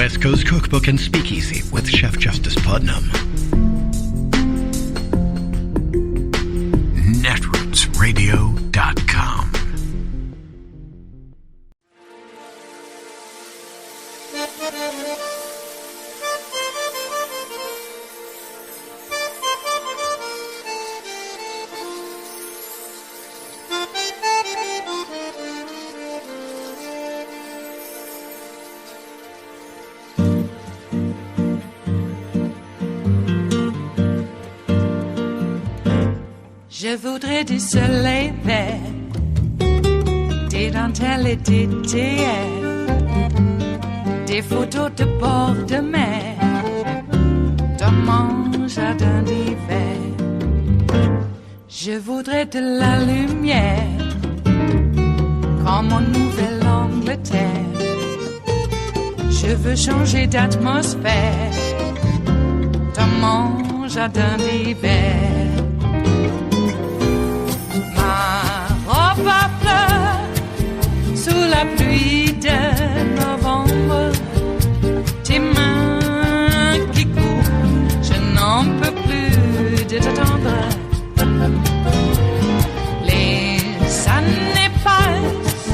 West Coast Cookbook and Speakeasy with Chef Justice Putnam. Netrootsradio.com. Je voudrais du soleil vert, des dentelles et des théières, des photos de bord de mer, dans mon jardin d'hiver. Je voudrais de la lumière, comme en Nouvelle-Angleterre. Je veux changer d'atmosphère, dans mon jardin d'hiver. À fleurs sous la pluie de novembre, tes mains qui courent, je n'en peux plus de t'attendre. Les années passent,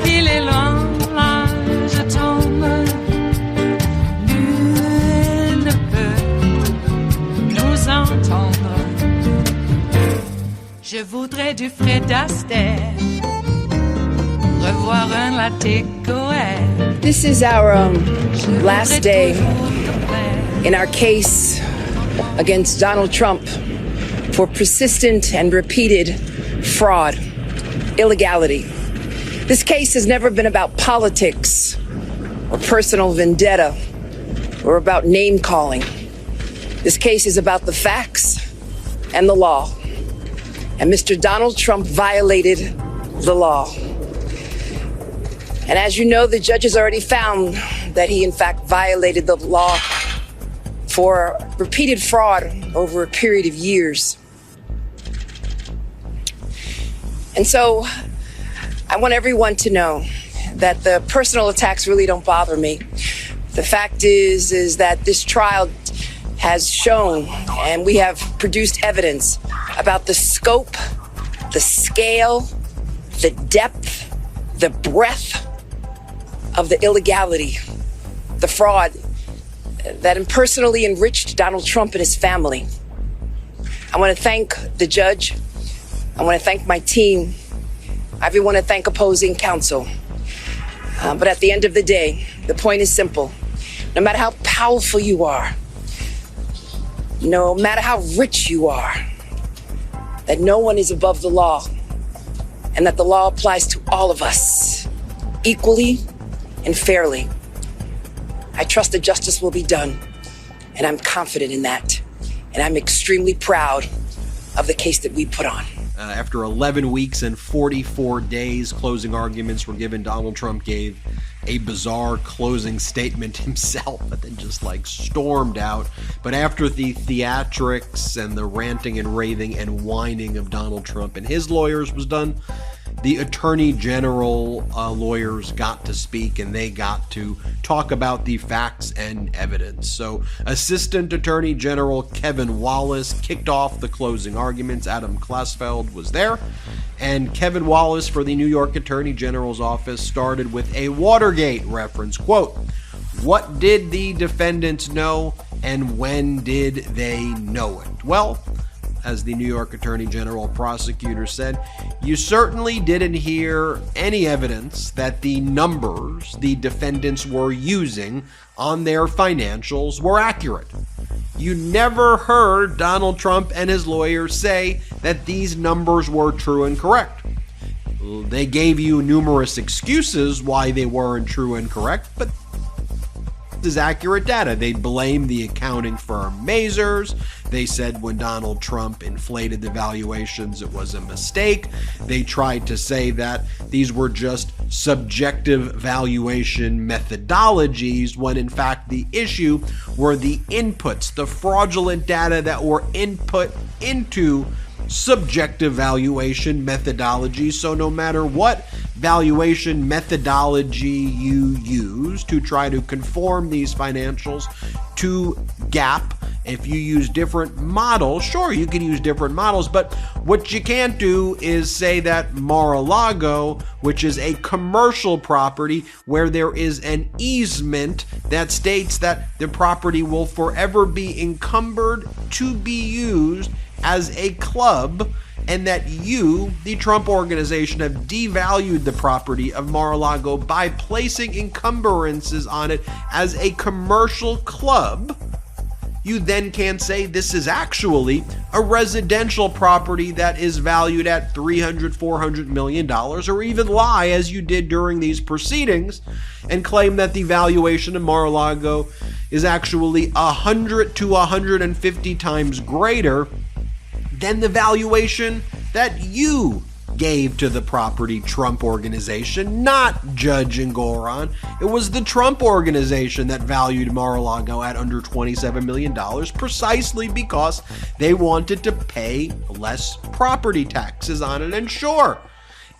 qu'il est loin, là je tombe. Nul ne peut nous entendre. Je voudrais du Fred Astaire, revoir un latte Goël. This is our last day in our case against Donald Trump for persistent and repeated fraud, illegality. This case has never been about politics or personal vendetta or about name-calling. This case is about the facts and the law. And Mr. Donald Trump violated the law. And as you know, the judge has already found that he, in fact, violated the law for repeated fraud over a period of years. And so I want everyone to know that the personal attacks really don't bother me. The fact is that this trial has shown, and we have produced evidence about the scope, the scale, the depth, the breadth of the illegality, the fraud that impersonally enriched Donald Trump and his family. I want to thank the judge. I want to thank my team. I even want to thank opposing counsel. But at the end of the day, the point is simple. No matter how powerful you are, no matter how rich you are, that no one is above the law, and that the law applies to all of us equally and fairly. I trust that justice will be done, and I'm confident in that. And I'm extremely proud of the case that we put on. After 11 weeks and 44 days, closing arguments were given. Donald Trump gave a bizarre closing statement himself, but then just stormed out. But after the theatrics and the ranting and raving and whining of Donald Trump and his lawyers was done, the Attorney General lawyers got to speak, and they got to talk about the facts and evidence. So Assistant Attorney General Kevin Wallace kicked off the closing arguments. Adam Klasfeld was there, and Kevin Wallace for the New York Attorney General's office started with a Watergate reference. Quote, "What did the defendants know, and when did they know it?" Well, as the New York Attorney General prosecutor said, you certainly didn't hear any evidence that the numbers the defendants were using on their financials were accurate. You never heard Donald Trump and his lawyers say that these numbers were true and correct. They gave you numerous excuses why they weren't true and correct, but this is accurate data. They blamed the accounting firm Mazars. They said when Donald Trump inflated the valuations, it was a mistake. They tried to say that these were just subjective valuation methodologies, when in fact the issue were the inputs, the fraudulent data that were input into subjective valuation methodologies. So no matter what valuation methodology you use to try to conform these financials to GAAP. If you use different models, sure, you can use different models, but what you can't do is say that Mar-a-Lago, which is a commercial property where there is an easement that states that the property will forever be encumbered to be used as a club, and that you, the Trump organization, have devalued the property of Mar-a-Lago by placing encumbrances on it as a commercial club. You then can't say this is actually a residential property that is valued at $300, $400 million, or even lie, as you did during these proceedings, and claim that the valuation of Mar-a-Lago is actually 100 to 150 times greater than the valuation that you gave to the property, Trump organization, not Judge Engoron. It was the Trump organization that valued Mar-a-Lago at under $27 million precisely because they wanted to pay less property taxes on it. And sure,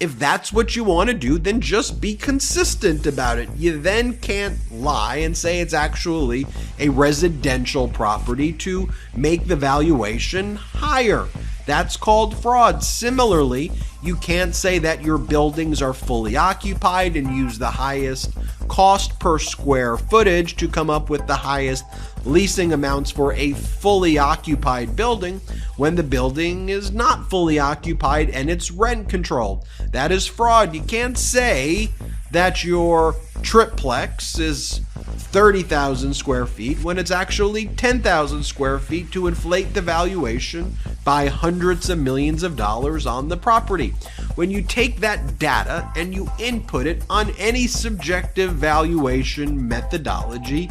if that's what you want to do, then just be consistent about it. You then can't lie and say it's actually a residential property to make the valuation higher. That's called fraud. Similarly, you can't say that your buildings are fully occupied and use the highest cost per square footage to come up with the highest leasing amounts for a fully occupied building when the building is not fully occupied and it's rent controlled. That is fraud. You can't say that your triplex is 30,000 square feet when it's actually 10,000 square feet to inflate the valuation by hundreds of millions of dollars on the property. When you take that data and you input it on any subjective valuation methodology,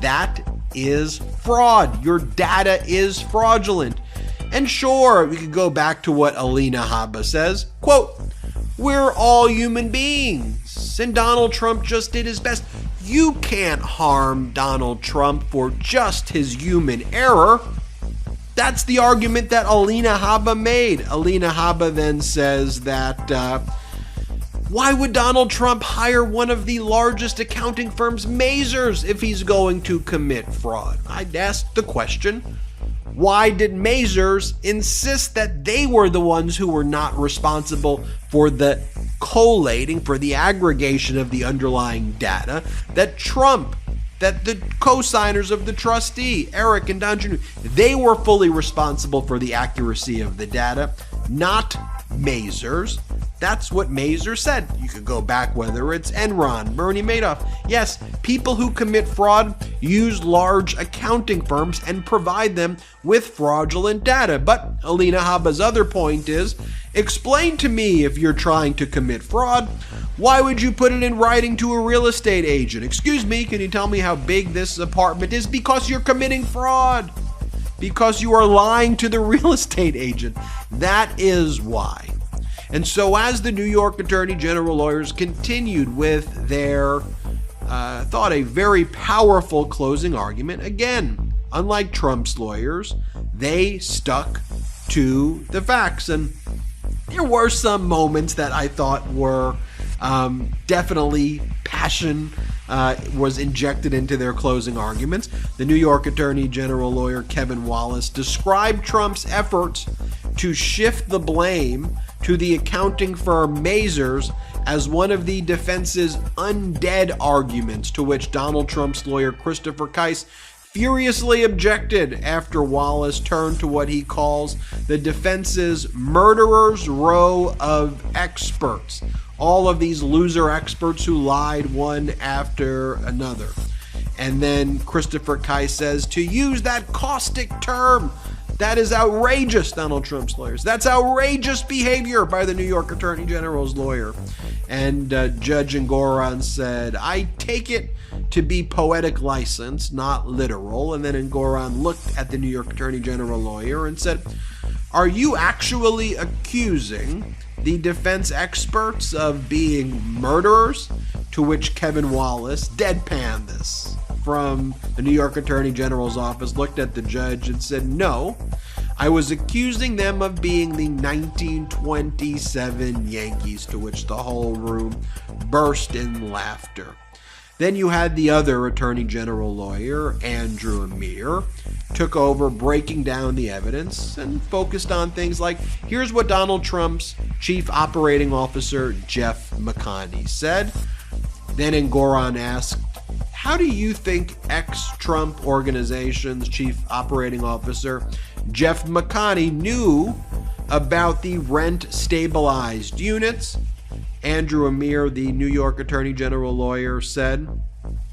that is fraud. Your data is fraudulent. And sure, we could go back to what Alina Habba says, quote, "We're all human beings, and Donald Trump just did his best." You can't harm Donald Trump for just his human error. That's the argument that Alina Habba made. Alina Habba then says that why would Donald Trump hire one of the largest accounting firms, Mazars, if he's going to commit fraud? I'd ask the question, why did Mazars insist that they were the ones who were not responsible for the collating, for the aggregation of the underlying data, that Trump, that the co-signers of the trustee, Eric and Don Jr., they were fully responsible for the accuracy of the data, not Mazars? That's what Mazars said. You could go back whether it's Enron, Bernie Madoff. Yes, people who commit fraud use large accounting firms and provide them with fraudulent data. But Alina Habba's other point is, explain to me, if you're trying to commit fraud, why would you put it in writing to a real estate agent? Excuse me, can you tell me how big this apartment is? Because you're committing fraud. Because you are lying to the real estate agent. That is why. And so as the New York Attorney General lawyers continued with their, thought a very powerful closing argument, again, unlike Trump's lawyers, they stuck to the facts. And there were some moments that I thought were definitely passion was injected into their closing arguments. The New York Attorney General lawyer Kevin Wallace described Trump's efforts to shift the blame to the accounting firm Mazars as one of the defense's undead arguments, to which Donald Trump's lawyer Christopher Kise furiously objected after Wallace turned to what he calls the defense's murderer's row of experts. All of these loser experts who lied one after another. And then Christopher Kise says, to use that caustic term, that is outrageous, Donald Trump's lawyers. That's outrageous behavior by the New York Attorney General's lawyer. And Judge Engoron said, I take it to be poetic license, not literal. And then Engoron looked at the New York Attorney General lawyer and said, are you actually accusing the defense experts of being murderers? To which Kevin Wallace deadpanned this from the New York Attorney General's office, looked at the judge and said, no, I was accusing them of being the 1927 Yankees, to which the whole room burst in laughter. Then you had the other Attorney General lawyer, Andrew Amir, took over breaking down the evidence and focused on things like, here's what Donald Trump's chief operating officer, Jeff McConney, said. Then Engoron asked, how do you think ex-Trump organization's chief operating officer, Jeff McConney, knew about the rent-stabilized units? Andrew Amir, the New York Attorney General lawyer, said,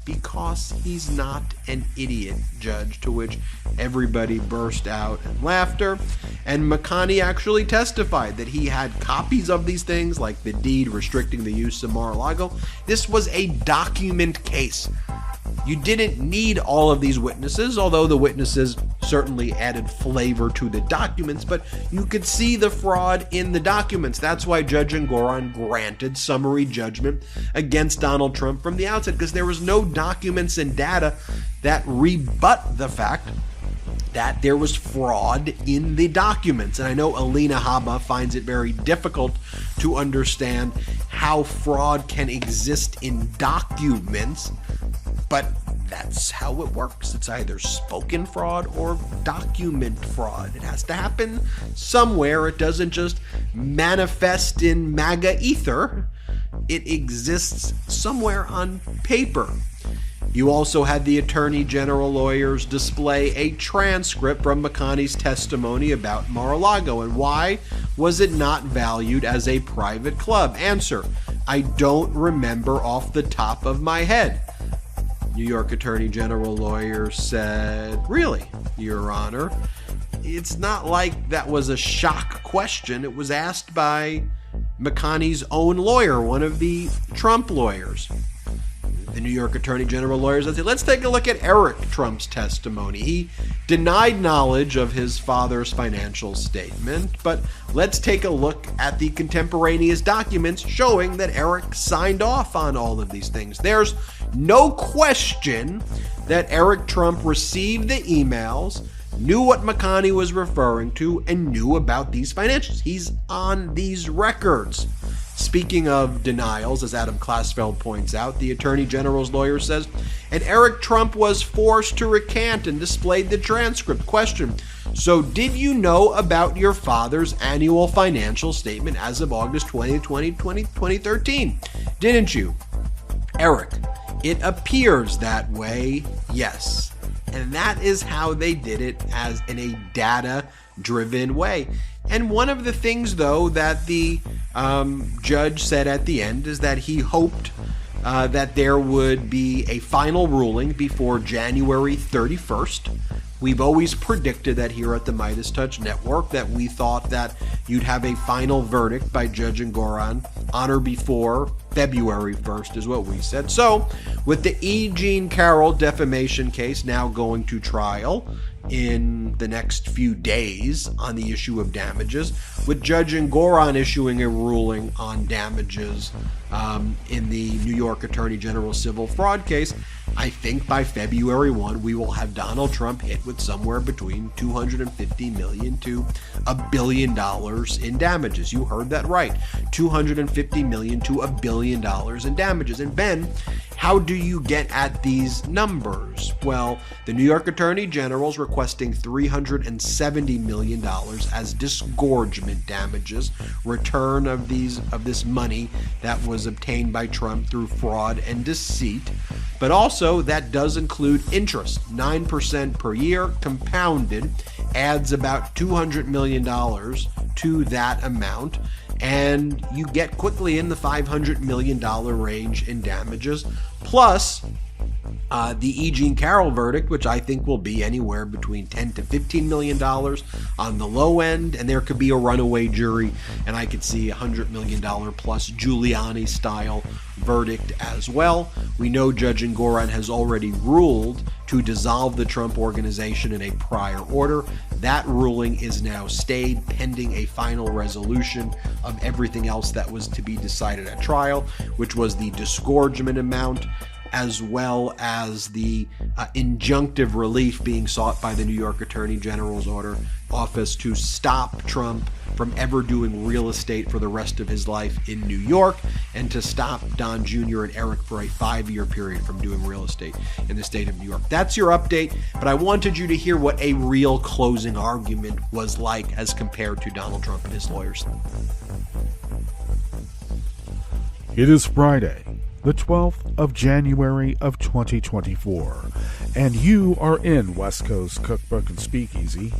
because he's not an idiot, Judge, to which everybody burst out in laughter. And McConney actually testified that he had copies of these things, like the deed restricting the use of Mar-a-Lago. This was a document case. You didn't need all of these witnesses, although the witnesses certainly added flavor to the documents, but you could see the fraud in the documents. That's why Judge Engoron granted summary judgment against Donald Trump from the outset, because there was no documents and data that rebut the fact that there was fraud in the documents. And I know Alina Habba finds it very difficult to understand how fraud can exist in documents, but that's how it works. It's either spoken fraud or document fraud. It has to happen somewhere. It doesn't just manifest in MAGA ether. It exists somewhere on paper. You also had the Attorney General lawyers display a transcript from McConney's testimony about Mar-a-Lago, and why was it not valued as a private club? Answer, I don't remember off the top of my head. New York Attorney General lawyer said, really, Your Honor? It's not like that was a shock question. It was asked by McConney's own lawyer, one of the Trump lawyers. The New York Attorney General lawyers said, let's take a look at Eric Trump's testimony. He denied knowledge of his father's financial statement, but let's take a look at the contemporaneous documents showing that Eric signed off on all of these things. There's no question that Eric Trump received the emails, knew what McConney was referring to, and knew about these financials. He's on these records. Speaking of denials, as Adam Klasfeld points out, the Attorney General's lawyer says, and Eric Trump was forced to recant and displayed the transcript. Question, so did you know about your father's annual financial statement as of August 2013? Didn't you? Eric, it appears that way, yes. And that is how they did it, as in a data-driven way. And one of the things, though, that the judge said at the end is that he hoped that there would be a final ruling before January 31st. We've always predicted that here at the Midas Touch Network, that we thought that you'd have a final verdict by Judge Engoron on or before February 1st is what we said. So, with the E. Jean Carroll defamation case now going to trial in the next few days on the issue of damages, with Judge Engoron issuing a ruling on damages in the New York Attorney General civil fraud case, I think by February 1 we will have Donald Trump hit with somewhere between $250 million to $1 billion in damages. You heard that right. $250 million to $1 billion in damages. And Ben, how do you get at these numbers? Well, the New York Attorney General is requesting $370 million as disgorgement damages, return of this money that was obtained by Trump through fraud and deceit. But also, that does include interest. 9% per year, compounded, adds about $200 million to that amount. And you get quickly in the $500 million range in damages. Plus, the E. Jean Carroll verdict, which I think will be anywhere between $10 to $15 million on the low end, and there could be a runaway jury, and I could see $100 million plus Giuliani-style verdict as well. We know Judge Engoron has already ruled to dissolve the Trump Organization in a prior order. That ruling is now stayed pending a final resolution of everything else that was to be decided at trial, which was the disgorgement amount, as well as the injunctive relief being sought by the New York Attorney General's office to stop Trump from ever doing real estate for the rest of his life in New York, and to stop Don Jr. and Eric for a 5-year period from doing real estate in the state of New York. That's your update, but I wanted you to hear what a real closing argument was like as compared to Donald Trump and his lawyers. It is Friday, the 12th of January of 2024, and you are in West Coast Cookbook and Speakeasy.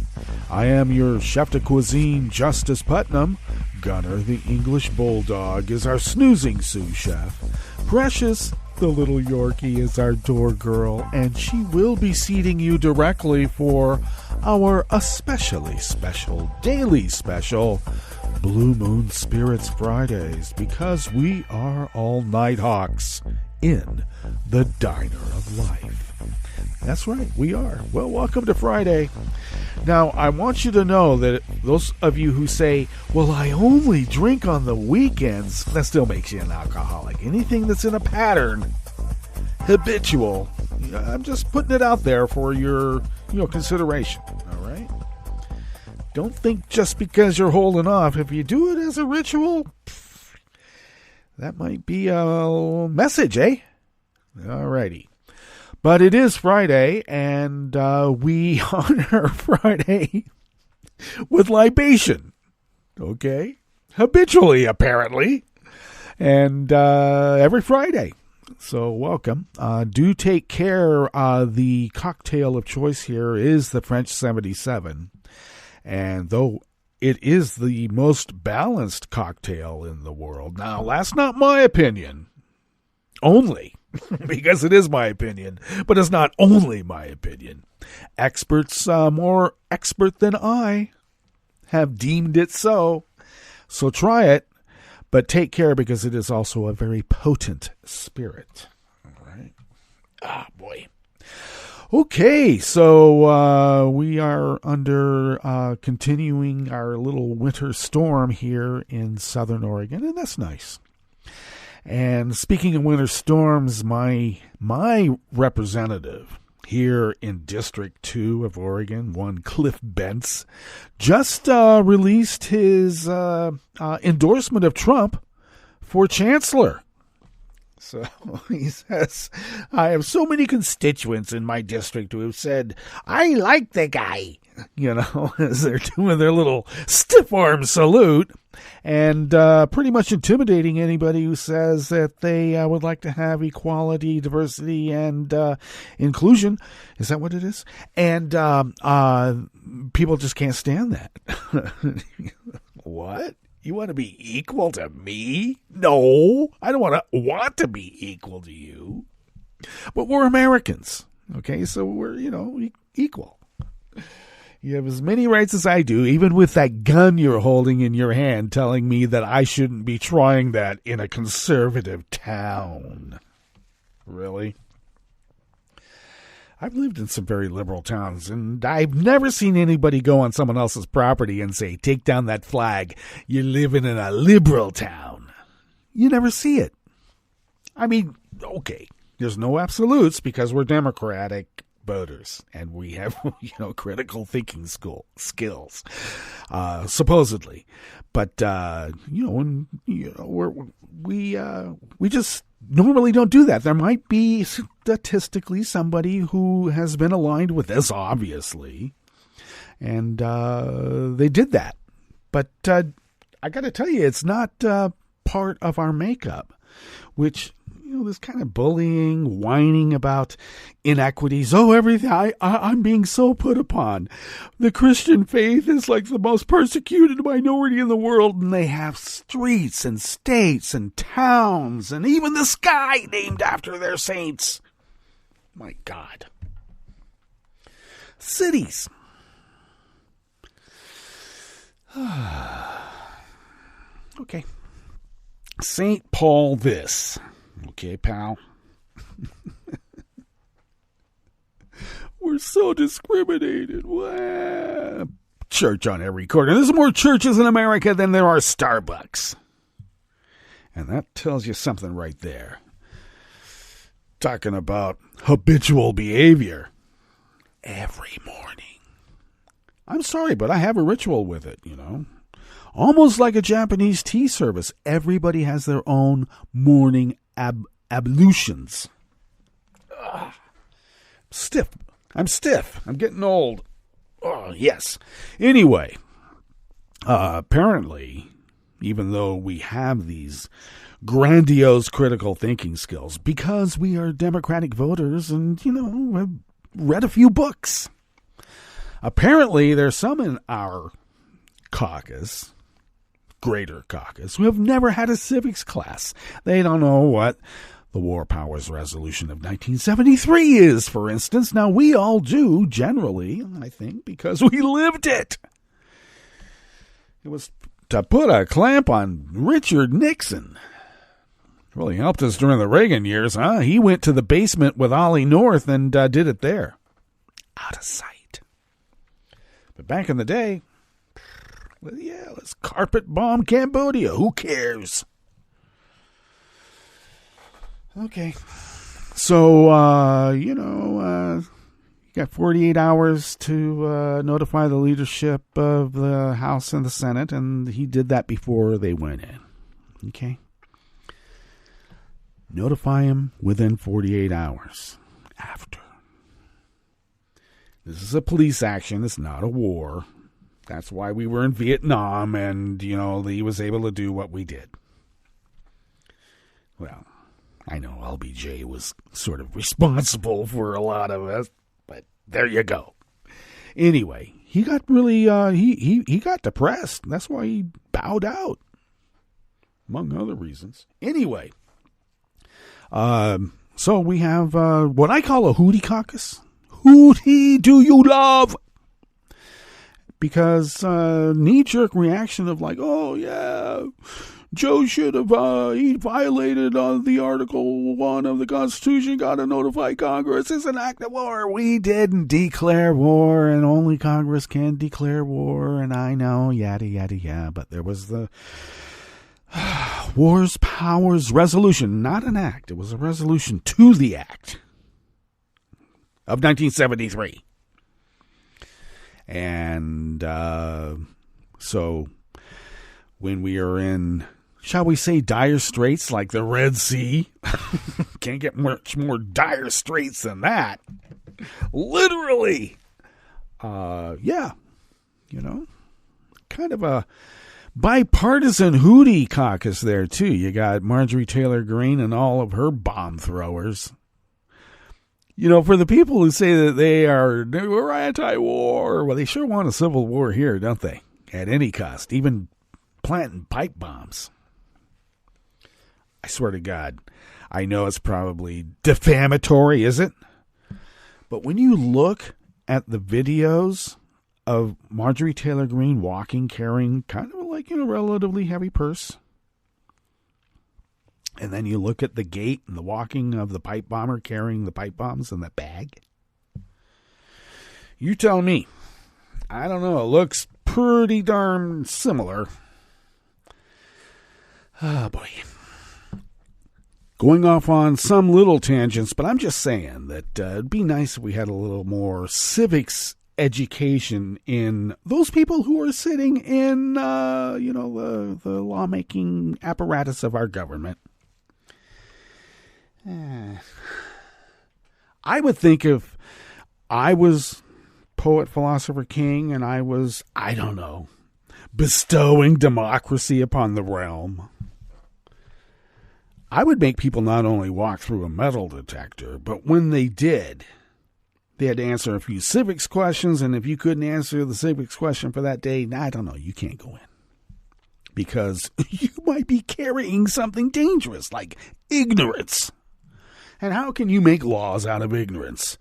I am your chef de cuisine, Justice Putnam. Gunner, the English bulldog, is our snoozing sous chef. Precious, the little Yorkie, is our door girl, and she will be seating you directly for our especially special, daily special, Blue Moon Spirits Fridays, because we are all night hawks in the diner of life. That's right, we are. Well, welcome to Friday. Now, I want you to know that those of you who say, well, I only drink on the weekends, that still makes you an alcoholic. Anything that's in a pattern, habitual, I'm just putting it out there for your consideration, all right? Don't think just because you're holding off, if you do it as a ritual, that might be a message, eh? All righty. But it is Friday, and we honor Friday with libation, okay? Habitually, apparently, and every Friday. So welcome. Do take care. The cocktail of choice here is the French 77. And though it is the most balanced cocktail in the world, now that's not my opinion only, because it is my opinion, but it's not only my opinion. Experts more expert than I have deemed it so. So try it, but take care, because it is also a very potent spirit. All right. Ah, boy. Okay, so we are under continuing our little winter storm here in Southern Oregon, and that's nice. And speaking of winter storms, my representative here in District 2 of Oregon, one Cliff Bentz, just released his endorsement of Trump for chancellor. So he says, I have so many constituents in my district who have said, I like the guy, as they're doing their little stiff arm salute, and pretty much intimidating anybody who says that they would like to have equality, diversity, and inclusion. Is that what it is? And people just can't stand that. What? You want to be equal to me? No, I don't want to be equal to you. But we're Americans, okay? So we're, equal. You have as many rights as I do, even with that gun you're holding in your hand telling me that I shouldn't be trying that in a conservative town. Really? I've lived in some very liberal towns, and I've never seen anybody go on someone else's property and say, take down that flag, you're living in a liberal town. You never see it. I mean, okay, there's no absolutes because we're Democratic voters, and we have, critical thinking skills, supposedly. But, we just normally don't do that. There might be statistically somebody who has been aligned with this, obviously, and they did that. But I got to tell you, it's not part of our makeup, which, this kind of bullying, whining about inequities. Oh, everything, I'm being so put upon. The Christian faith is like the most persecuted minority in the world, and they have streets and states and towns and even the sky named after their saints. My God. Cities. Okay. St. Paul this. Okay, pal. We're so discriminated. Well, church on every corner. There's more churches in America than there are Starbucks. And that tells you something right there. talking about habitual behavior every morning. I'm sorry, but I have a ritual with it, Almost like a Japanese tea service. Everybody has their own morning ablutions. Stiff. I'm stiff. I'm getting old. Oh, yes. Anyway, apparently, even though we have these grandiose critical thinking skills, because we are Democratic voters and, have read a few books, apparently there's some in our caucus, greater caucus, who have never had a civics class. They don't know what the War Powers Resolution of 1973 is, for instance. Now, we all do, generally, I think, because we lived it. It was to put a clamp on Richard Nixon. Really helped us during the Reagan years, huh? He went to the basement with Ollie North and did it there. Out of sight. But back in the day, well, yeah, let's carpet bomb Cambodia. Who cares? Okay. So, you got 48 hours to notify the leadership of the House and the Senate, and he did that before they went in. Okay? Notify him within 48 hours. After. This is a police action. It's not a war. That's why we were in Vietnam, and, he was able to do what we did. Well, I know LBJ was sort of responsible for a lot of us, but there you go. Anyway, he got really, he got depressed. That's why he bowed out, among other reasons. Anyway, so we have what I call a hootie caucus. Hootie do you love? Because knee-jerk reaction of like, oh, yeah, Joe should have, he violated the Article 1 of the Constitution, got to notify Congress. It's an act of war. We didn't declare war, and only Congress can declare war, and I know, yada, yada, yada. But there was the Wars Powers Resolution, not an act. It was a resolution to the act of 1973. And so when we are in, shall we say, dire straits like the Red Sea, can't get much more dire straits than that. Literally. Yeah. Kind of a bipartisan hootie caucus there, too. You got Marjorie Taylor Greene and all of her bomb throwers. For the people who say that we're anti-war, well, they sure want a civil war here, don't they? At any cost, even planting pipe bombs. I swear to God, I know it's probably defamatory, is it? But when you look at the videos of Marjorie Taylor Greene walking, carrying kind of like, relatively heavy purse, and then you look at the gait and the walking of the pipe bomber carrying the pipe bombs in the bag. You tell me. I don't know. It looks pretty darn similar. Oh, boy. Going off on some little tangents, but I'm just saying that it'd be nice if we had a little more civics education in those people who are sitting in, the lawmaking apparatus of our government. I would think if I was poet, philosopher, king, and I was, I don't know, bestowing democracy upon the realm, I would make people not only walk through a metal detector, but when they did, they had to answer a few civics questions, and if you couldn't answer the civics question for that day, I don't know, you can't go in. Because you might be carrying something dangerous, like ignorance. And how can you make laws out of ignorance?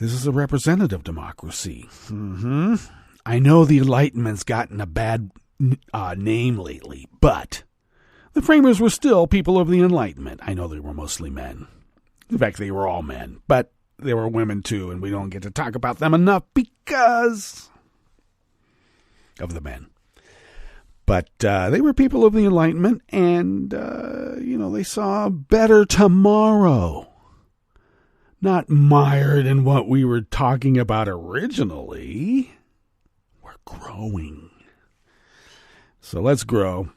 This is a representative democracy. I know the Enlightenment's gotten a bad name lately, but the framers were still people of the Enlightenment. I know they were mostly men. In fact, they were all men, but there were women too, and we don't get to talk about them enough because of the men. But they were people of the Enlightenment, and, they saw a better tomorrow. not mired in what we were talking about originally. We're growing. So let's grow.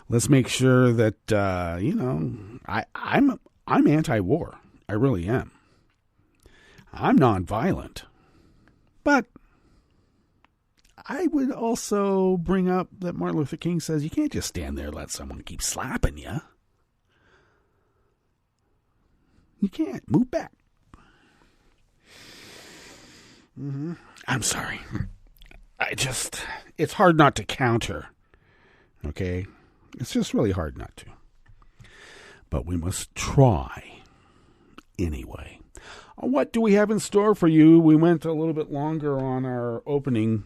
Let's make sure that, I'm anti-war. I really am. I'm nonviolent. But I would also bring up that Martin Luther King says you can't just stand there and let someone keep slapping you. You can't. Move back. I'm sorry. It's hard not to counter. Okay? It's just really hard not to. But we must try anyway. What do we have in store for you? We went a little bit longer on our opening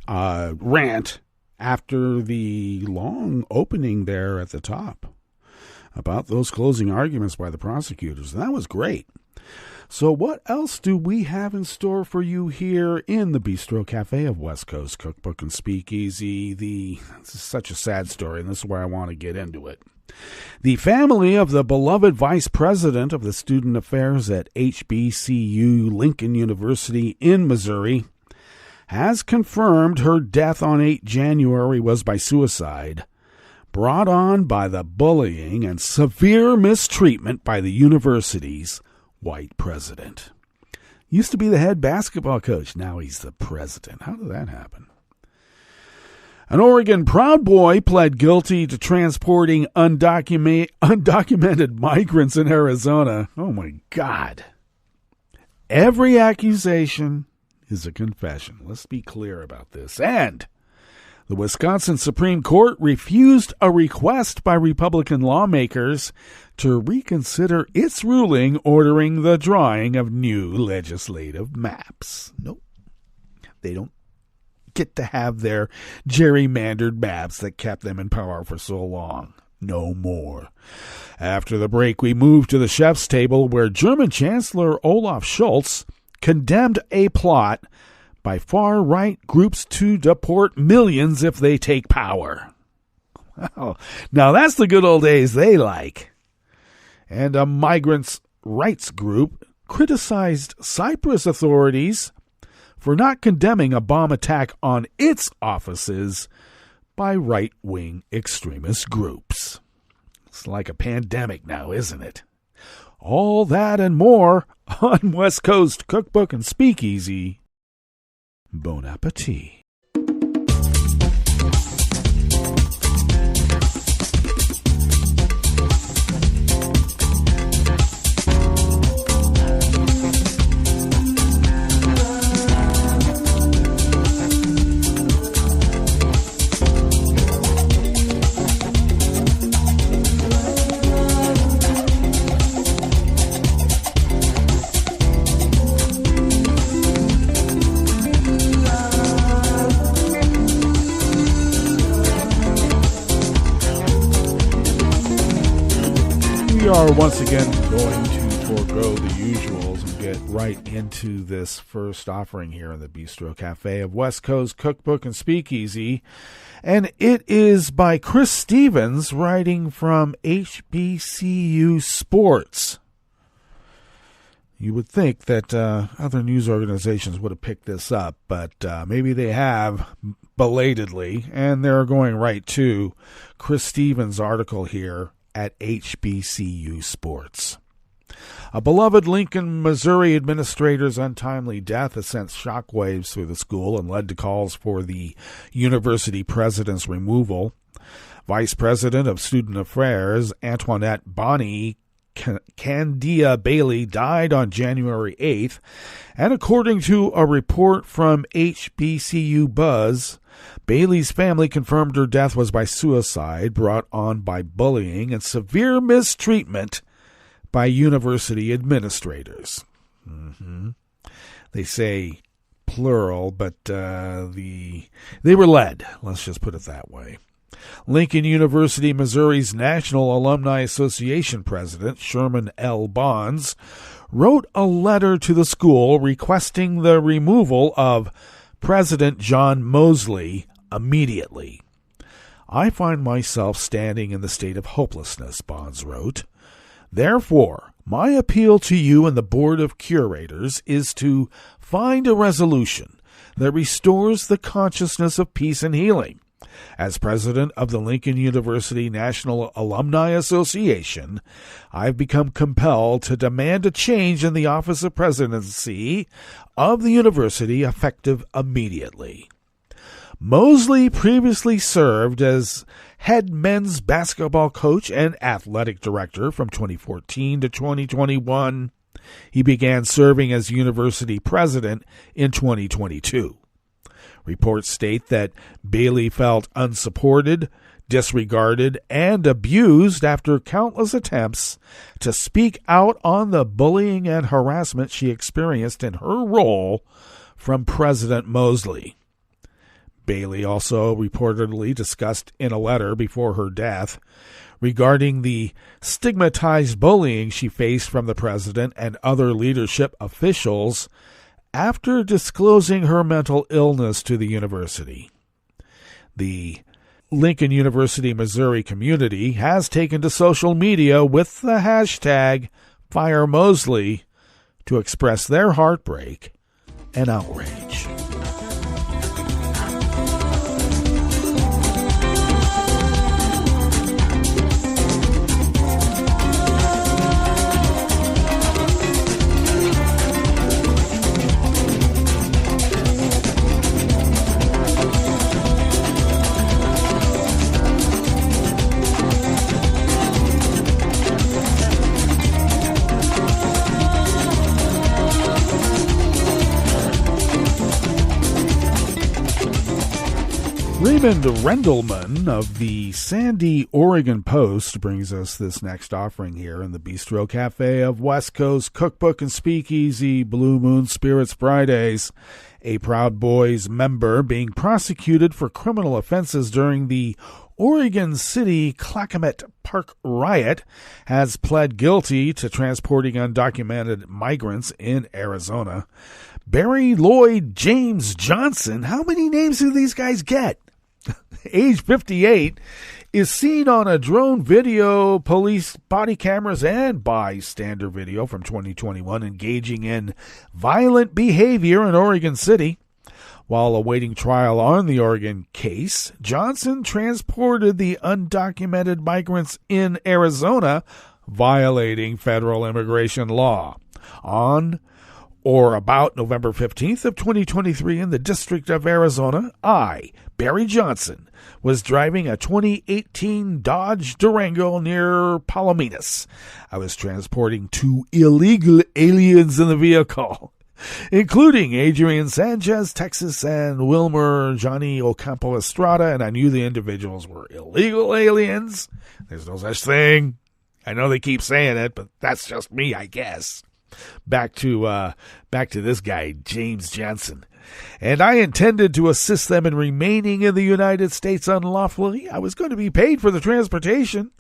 rant after the long opening there at the top about those closing arguments by the prosecutors. And that was great. So what else do we have in store for you here in the Bistro Cafe of West Coast Cookbook and Speakeasy? This is such a sad story, and this is where I want to get into it. The family of the beloved vice president of the student affairs at HBCU Lincoln University in Missouri has confirmed her death on 8 January was by suicide, brought on by the bullying and severe mistreatment by the university's white president. Used to be the head basketball coach. Now he's the president. How did that happen? An Oregon Proud Boy pled guilty to transporting undocumented migrants in Arizona. Oh, my God. Every accusation is a confession. Let's be clear about this. And the Wisconsin Supreme Court refused a request by Republican lawmakers to reconsider its ruling ordering the drawing of new legislative maps. Nope. They don't get to have their gerrymandered maps that kept them in power for so long. No more. After the break, we move to the chef's table where German Chancellor Olaf Scholz condemned a plot by far-right groups to deport millions if they take power. Well, now that's the good old days they like. And a migrants' rights group criticized Cyprus authorities for not condemning a bomb attack on its offices by right-wing extremist groups. It's like a pandemic now, isn't it? All that and more on West Coast Cookbook and Speakeasy. Bon appetit. We are once again going to forego the usuals and get right into this first offering here in the Bistro Cafe of West Coast Cookbook and Speakeasy. And it is by Chris Stevens, writing from HBCU Sports. You would think that other news organizations would have picked this up, but maybe they have belatedly, and they're going right to Chris Stevens' article here at HBCU Sports. A beloved Lincoln, Missouri administrator's untimely death has sent shockwaves through the school and led to calls for the university president's removal. Vice President of Student Affairs Antoinette Bonnie Candia Bailey died on January 8th, and according to a report from HBCU Buzz, Bailey's family confirmed her death was by suicide brought on by bullying and severe mistreatment by university administrators. They say plural, but they were led. Let's just put it that way. Lincoln University, Missouri's National Alumni Association president, Sherman L. Bonds, wrote a letter to the school requesting the removal of President John Mosley immediately. I find myself standing in the state of hopelessness, Bonds wrote. Therefore, My appeal to you and the Board of Curators is to find a resolution that restores the consciousness of peace and healing. As president of the Lincoln University National Alumni Association, I've become compelled to demand a change in the office of presidency of the university effective immediately. Mosley previously served as head men's basketball coach and athletic director from 2014 to 2021. He began serving as university president in 2022. Reports state that Bailey felt unsupported, disregarded, and abused after countless attempts to speak out on the bullying and harassment she experienced in her role from President Mosley. Bailey also reportedly discussed in a letter before her death regarding the stigmatized bullying she faced from the president and other leadership officials after disclosing her mental illness to the university. The Lincoln University, Missouri community has taken to social media with the hashtag #FireMosley to express their heartbreak and outrage. Raymond Rendelman of the Sandy, Oregon Post brings us this next offering here in the Bistro Cafe of West Coast Cookbook and Speakeasy Blue Moon Spirits Fridays. A Proud Boys member being prosecuted for criminal offenses during the Oregon City Clackamas Park riot has pled guilty to transporting undocumented migrants in Arizona. Barry Lloyd James Johnson, how many names do these guys get? Age 58, is seen on a drone video, police body cameras, and bystander video from 2021 engaging in violent behavior in Oregon City. While awaiting trial on the Oregon case, Johnson transported the undocumented migrants in Arizona, violating federal immigration law. On or about November 15th of 2023 in the District of Arizona, I, Barry Johnson, was driving a 2018 Dodge Durango near Palominas. I was transporting 2 illegal aliens in the vehicle, including Adrian Sanchez, Texas, and Wilmer Johnny Ocampo Estrada, and I knew the individuals were illegal aliens. There's no such thing. I know they keep saying it, but that's just me, I guess. Back to this guy, James Johnson. And I intended to assist them in remaining in the United States unlawfully. I was going to be paid for the transportation.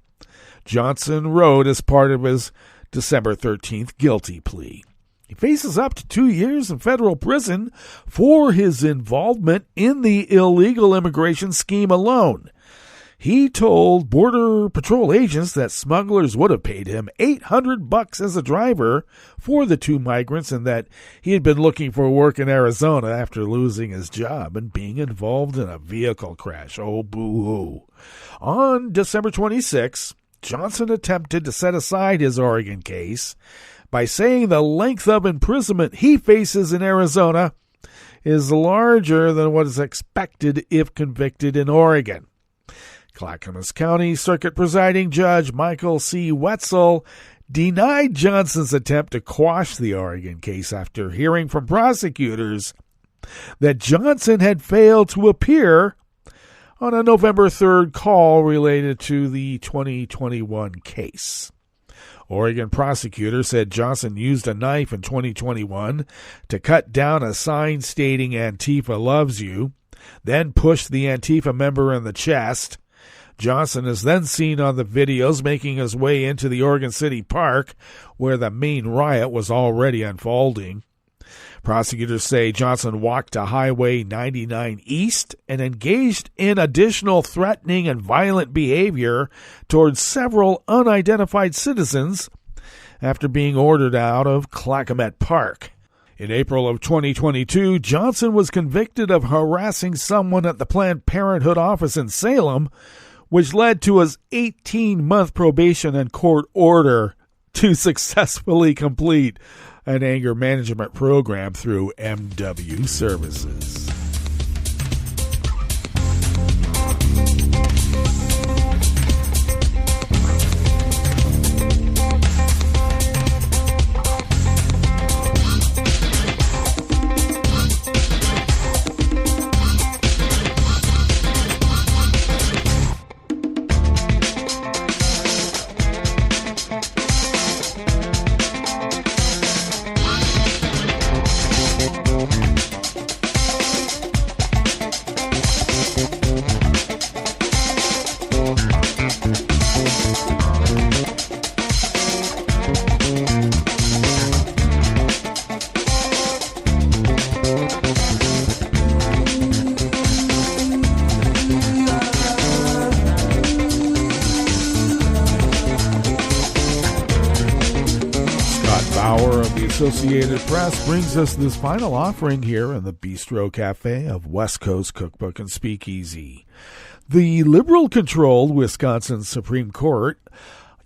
Johnson wrote as part of his December 13th guilty plea. He faces up to 2 years in federal prison for his involvement in the illegal immigration scheme alone. He told Border Patrol agents that smugglers would have paid him $800 as a driver for the 2 migrants and that he had been looking for work in Arizona after losing his job and being involved in a vehicle crash. Oh, boo-hoo. On December 26, Johnson attempted to set aside his Oregon case by saying the length of imprisonment he faces in Arizona is larger than what is expected if convicted in Oregon. Clackamas County Circuit Presiding Judge Michael C. Wetzel denied Johnson's attempt to quash the Oregon case after hearing from prosecutors that Johnson had failed to appear on a November 3rd call related to the 2021 case. Oregon prosecutors said Johnson used a knife in 2021 to cut down a sign stating Antifa loves you, then pushed the Antifa member in the chest. Johnson is then seen on the videos making his way into the Oregon City Park, where the main riot was already unfolding. Prosecutors say Johnson walked to Highway 99 East and engaged in additional threatening and violent behavior towards several unidentified citizens after being ordered out of Clackamet Park. In April of 2022, Johnson was convicted of harassing someone at the Planned Parenthood office in Salem, which led to his 18-month probation and court order to successfully complete an anger management program through MW Services. Associated Press brings us this final offering here in the Bistro Cafe of West Coast Cookbook and Speakeasy. The liberal-controlled Wisconsin Supreme Court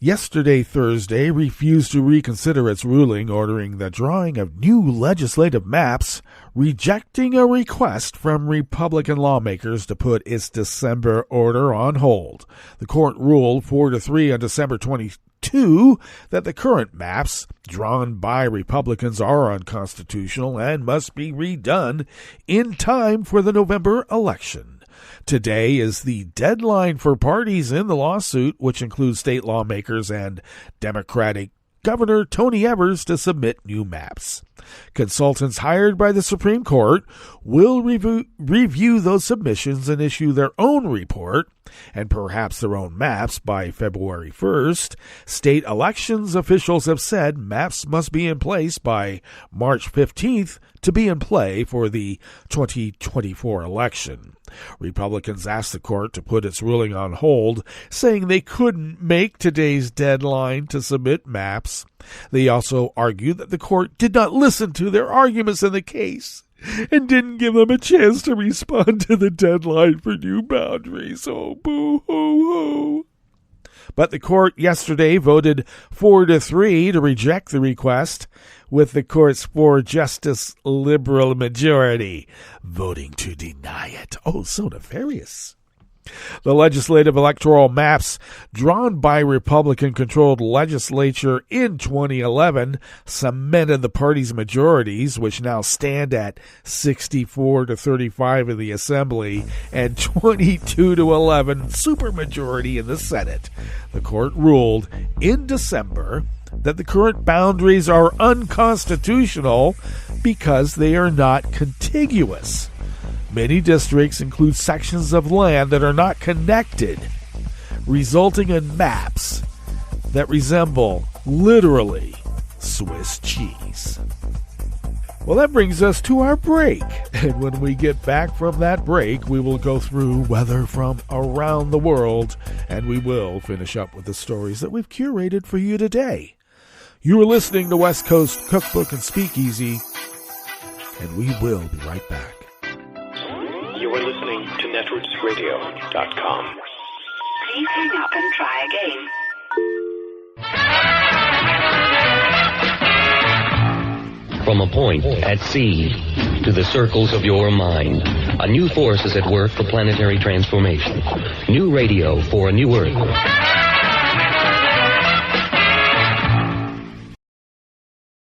yesterday, Thursday, refused to reconsider its ruling ordering the drawing of new legislative maps, rejecting a request from Republican lawmakers to put its December order on hold. The court ruled 4-3 on December 22 that the current maps drawn by Republicans are unconstitutional and must be redone in time for the November election. Today is the deadline for parties in the lawsuit, which includes state lawmakers and Democratic Governor Tony Evers, to submit new maps. Consultants hired by the Supreme Court will review those submissions and issue their own report and perhaps their own maps by February 1st. State elections officials have said maps must be in place by March 15th to be in play for the 2024 election. Republicans asked the court to put its ruling on hold, saying they couldn't make today's deadline to submit maps. They also argued that the court did not listen to their arguments in the case and didn't give them a chance to respond to the deadline for new boundaries. Oh, boo-hoo-hoo. But the court yesterday voted 4-3 to reject the request, with the court's 4-justice liberal majority voting to deny it. Oh, so nefarious. The legislative electoral maps drawn by Republican-controlled legislature in 2011 cemented the party's majorities, which now stand at 64-35 in the Assembly and 22-11 supermajority in the Senate. The court ruled in December that the current boundaries are unconstitutional because they are not contiguous. Many districts include sections of land that are not connected, resulting in maps that resemble, literally, Swiss cheese. Well, that brings us to our break. And when we get back from that break, we will go through weather from around the world, and we will finish up with the stories that we've curated for you today. You are listening to West Coast Cookbook and Speakeasy, and we will be right back. You are listening to netrootsradio.com. Please hang up and try again. From a point at sea to the circles of your mind, a new force is at work for planetary transformation. New radio for a new Earth.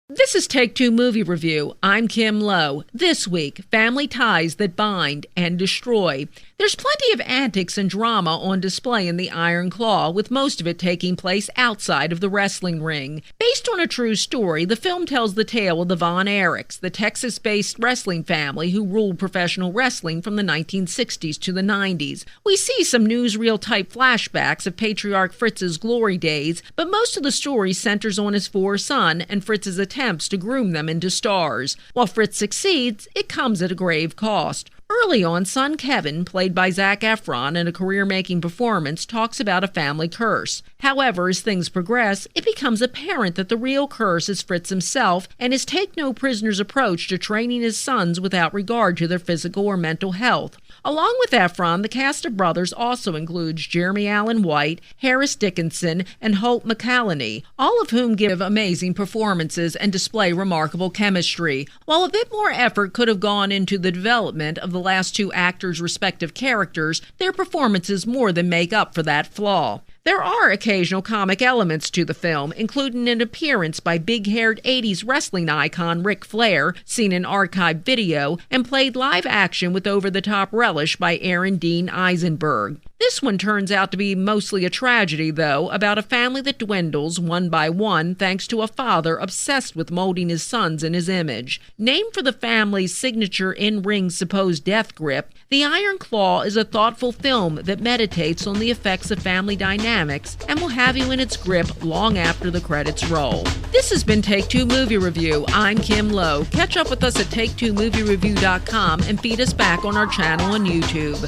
This is Take Two Movie Review. I'm Kim Lowe. This week, family ties that bind and destroy. There's plenty of antics and drama on display in The Iron Claw, with most of it taking place outside of the wrestling ring. Based on a true story, the film tells the tale of the Von Erichs, the Texas-based wrestling family who ruled professional wrestling from the 1960s to the 90s. We see some newsreel-type flashbacks of Patriarch Fritz's glory days, but most of the story centers on his four sons and Fritz's attempts to groom them into stars. While Fritz succeeds, it comes at a grave cost. Early on, son Kevin, played by Zac Efron in a career-making performance, talks about a family curse. However, as things progress, it becomes apparent that the real curse is Fritz himself and his take-no-prisoners approach to training his sons without regard to their physical or mental health. Along with Efron, the cast of brothers also includes Jeremy Allen White, Harris Dickinson, and Hope McCallany, all of whom give amazing performances and display remarkable chemistry. While a bit more effort could have gone into the development of the last two actors' respective characters, their performances more than make up for that flaw. There are occasional comic elements to the film, including an appearance by big-haired 80s wrestling icon Ric Flair, seen in archived video, and played live action with over-the-top relish by Aaron Dean Eisenberg. This one turns out to be mostly a tragedy, though, about a family that dwindles one by one thanks to a father obsessed with molding his sons in his image. Named for the family's signature in-ring supposed death grip, The Iron Claw is a thoughtful film that meditates on the effects of family dynamics and will have you in its grip long after the credits roll. This has been Take Two Movie Review. I'm Kim Lowe. Catch up with us at TakeTwoMovieReview.com and feed us back on our channel on YouTube.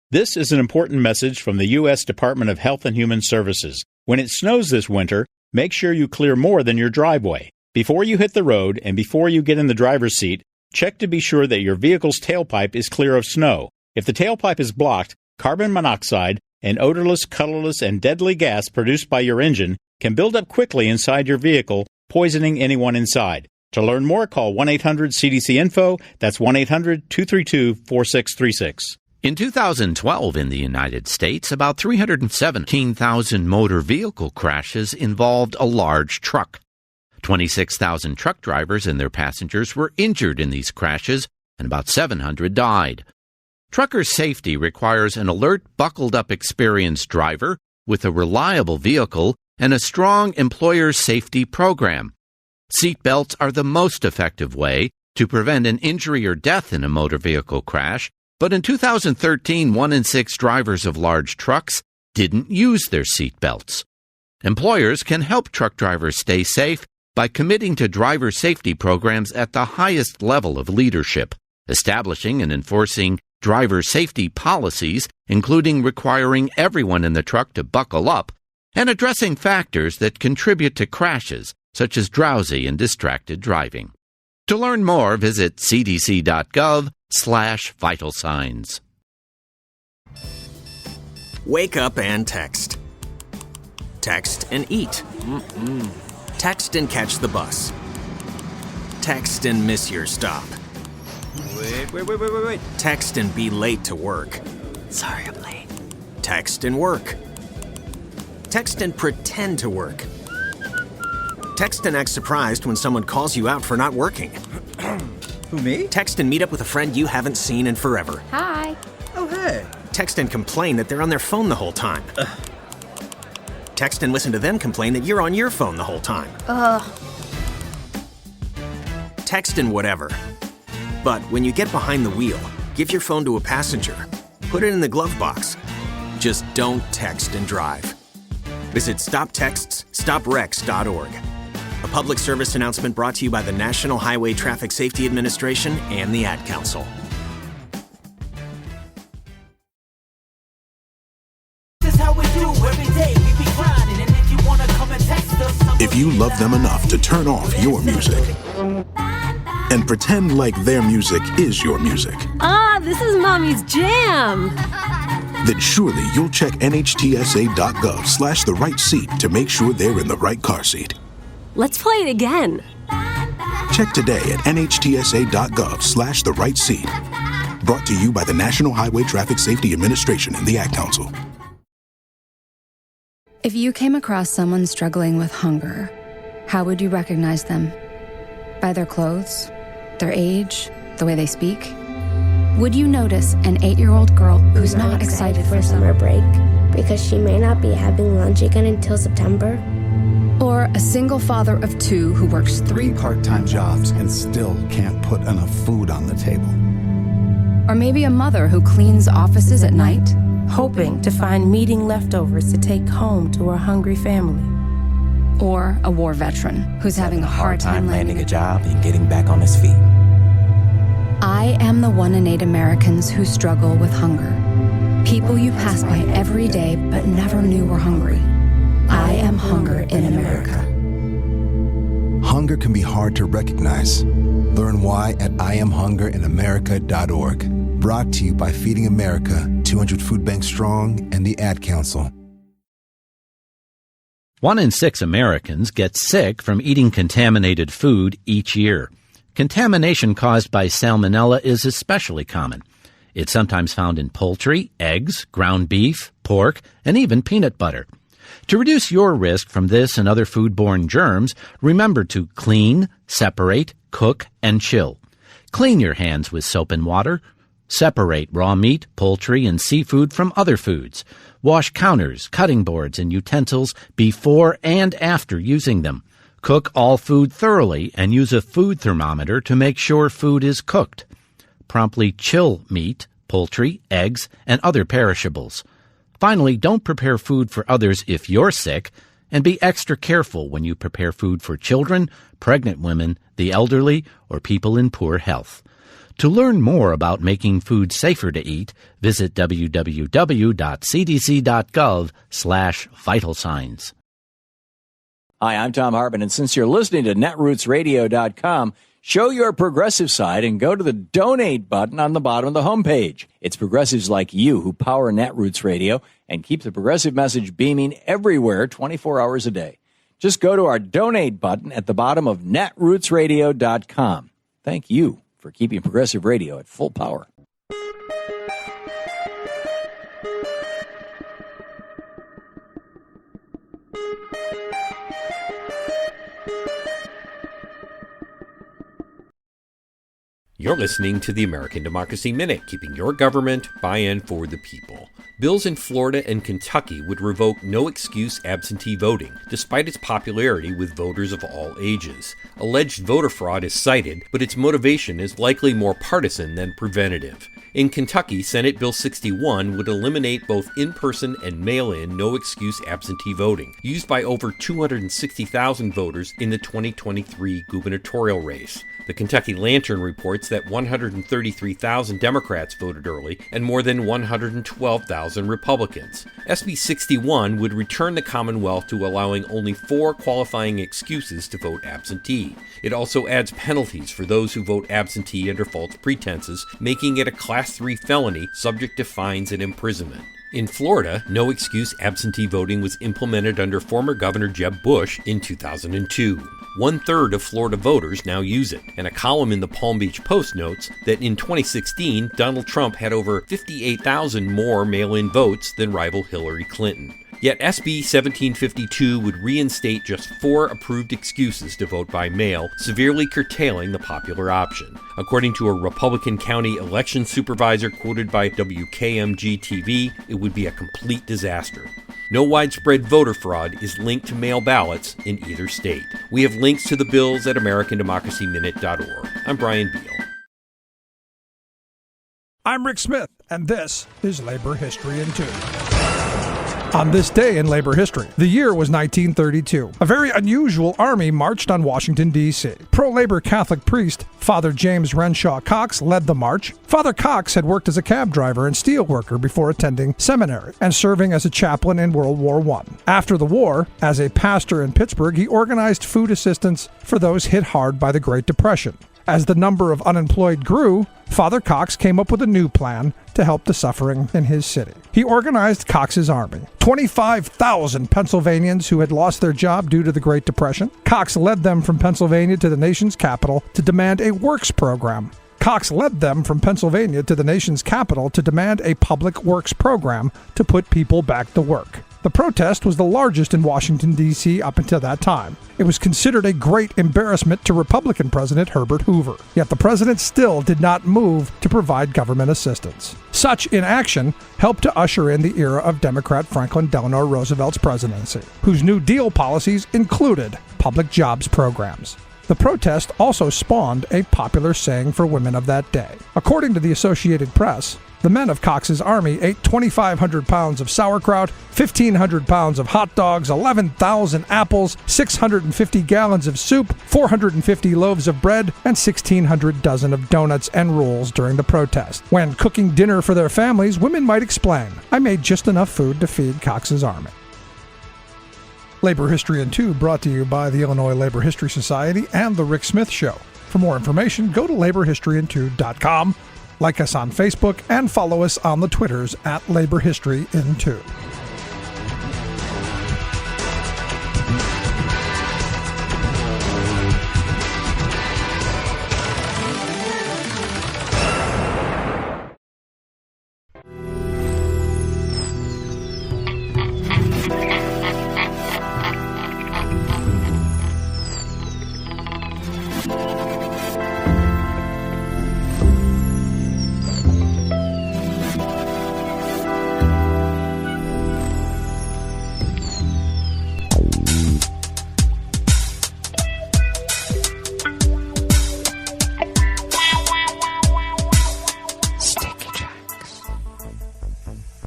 This is an important message from the U.S. Department of Health and Human Services. When it snows this winter, make sure you clear more than your driveway. Before you hit the road and before you get in the driver's seat, check to be sure that your vehicle's tailpipe is clear of snow. If the tailpipe is blocked, carbon monoxide, an odorless, colorless, and deadly gas produced by your engine can build up quickly inside your vehicle, poisoning anyone inside. To learn more, call 1-800-CDC-INFO. That's 1-800-232-4636. In 2012 in the United States, about 317,000 motor vehicle crashes involved a large truck. 26,000 truck drivers and their passengers were injured in these crashes, and about 700 died. Trucker safety requires an alert, buckled-up, experienced driver with a reliable vehicle and a strong employer safety program. Seatbelts are the most effective way to prevent an injury or death in a motor vehicle crash, but in 2013, 1 in 6 drivers of large trucks didn't use their seatbelts. Employers can help truck drivers stay safe by committing to driver safety programs at the highest level of leadership, establishing and enforcing driver safety policies, including requiring everyone in the truck to buckle up, and addressing factors that contribute to crashes, such as drowsy and distracted driving. To learn more, visit cdc.gov/vital signs. Wake up and text. Text and eat. Text and catch the bus. Text and miss your stop. Wait. Text and be late to work. Sorry, I'm late. Text and work. Text and pretend to work. Text and act surprised when someone calls you out for not working. Who, me? Text and meet up with a friend you haven't seen in forever. Hi. Oh, hey. Text and complain that they're on their phone the whole time. Text and listen to them complain that you're on your phone the whole time. Text and whatever. But when you get behind the wheel, give your phone to a passenger. Put it in the glove box. Just don't text and drive. Visit StopTextsStopWrecks.org. A public service announcement brought to you by the National Highway Traffic Safety Administration and the Ad Council. This is how we do every day. We be grinding, and if you wanna come and text us, if you love them enough to turn off your music and pretend like their music is your music. This is Mommy's jam. Then surely you'll check nhtsa.gov/the right seat to make sure they're in the right car seat. Let's play it again. Check today at nhtsa.gov/the right seat. Brought to you by the National Highway Traffic Safety Administration and the Ad Council. If you came across someone struggling with hunger, how would you recognize them? By their clothes, their age, the way they speak? Would you notice an 8-year-old girl who's not excited for summer break because she may not be having lunch again until September? Or a single father of 2 who works 3 part-time jobs and still can't put enough food on the table? Or maybe a mother who cleans offices at night, hoping to find meeting leftovers to take home to her hungry family. Or a war veteran who's having a hard time landing a job and getting back on his feet. I am the 1 in 8 Americans who struggle with hunger. People you pass by every day but never knew were hungry. I am hunger in America. Hunger can be hard to recognize. Learn why at IamHungerInAmerica.org. Brought to you by Feeding America, 200 Food Banks Strong, and the Ad Council. 1 in 6 Americans get sick from eating contaminated food each year. Contamination caused by salmonella is especially common. It's sometimes found in poultry, eggs, ground beef, pork, and even peanut butter. To reduce your risk from this and other foodborne germs, remember to clean, separate, cook, and chill. Clean your hands with soap and water. Separate raw meat, poultry, and seafood from other foods. Wash counters, cutting boards, and utensils before and after using them. Cook all food thoroughly and use a food thermometer to make sure food is cooked. Promptly chill meat, poultry, eggs, and other perishables. Finally, don't prepare food for others if you're sick, and be extra careful when you prepare food for children, pregnant women, the elderly, or people in poor health. To learn more about making food safer to eat, visit www.cdc.gov/vital signs. Hi, I'm Tom Hartman, and since you're listening to netrootsradio.com, show your progressive side and go to the donate button on the bottom of the homepage. It's progressives like you who power Netroots Radio and keep the progressive message beaming everywhere 24 hours a day. Just go to our donate button at the bottom of netrootsradio.com. Thank you for keeping progressive radio at full power. You're listening to the American Democracy Minute, keeping your government by and for the people. Bills in Florida and Kentucky would revoke no-excuse absentee voting, despite its popularity with voters of all ages. Alleged voter fraud is cited, but its motivation is likely more partisan than preventative. In Kentucky, Senate Bill 61 would eliminate both in-person and mail-in no-excuse absentee voting, used by over 260,000 voters in the 2023 gubernatorial race. The Kentucky Lantern reports that 133,000 Democrats voted early and more than 112,000 Republicans. SB 61 would return the Commonwealth to allowing only 4 qualifying excuses to vote absentee. It also adds penalties for those who vote absentee under false pretenses, making it a Class 3 felony subject to fines and imprisonment. In Florida, no-excuse absentee voting was implemented under former Governor Jeb Bush in 2002. 1/3 of Florida voters now use it, and a column in the Palm Beach Post notes that in 2016, Donald Trump had over 58,000 more mail-in votes than rival Hillary Clinton. Yet SB 1752 would reinstate just 4 approved excuses to vote by mail, severely curtailing the popular option. According to a Republican county election supervisor quoted by WKMG-TV, it would be a complete disaster. No widespread voter fraud is linked to mail ballots in either state. We have links to the bills at AmericanDemocracyMinute.org. I'm Brian Beal. I'm Rick Smith, and this is Labor History in 2. On this day in labor history, the year was 1932. A very unusual army marched on Washington, D.C. Pro-labor Catholic priest Father James Renshaw Cox led the march. Father Cox had worked as a cab driver and steel worker before attending seminary and serving as a chaplain in World War I. After the war, as a pastor in Pittsburgh, he organized food assistance for those hit hard by the Great Depression. As the number of unemployed grew, Father Cox came up with a new plan to help the suffering in his city. He organized Cox's army, 25,000 Pennsylvanians who had lost their job due to the Great Depression. Cox led them from Pennsylvania to the nation's capital to demand a works program. Cox led them from Pennsylvania to the nation's capital to demand a public works program to put people back to work. The protest was the largest in Washington, D.C. up until that time. It was considered a great embarrassment to Republican President Herbert Hoover, yet the president still did not move to provide government assistance. Such inaction helped to usher in the era of Democrat Franklin Delano Roosevelt's presidency, whose New Deal policies included public jobs programs. The protest also spawned a popular saying for women of that day. According to the Associated Press, The men of Cox's army ate 2,500 pounds of sauerkraut, 1,500 pounds of hot dogs, 11,000 apples, 650 gallons of soup, 450 loaves of bread, and 1,600 dozen of donuts and rolls during the protest. When cooking dinner for their families, women might explain, "I made just enough food to feed Cox's army." Labor History in 2 brought to you by the Illinois Labor History Society and The Rick Smith Show. For more information, go to laborhistoryin2.com. Like us on Facebook and follow us on the Twitters at Labor History in 2.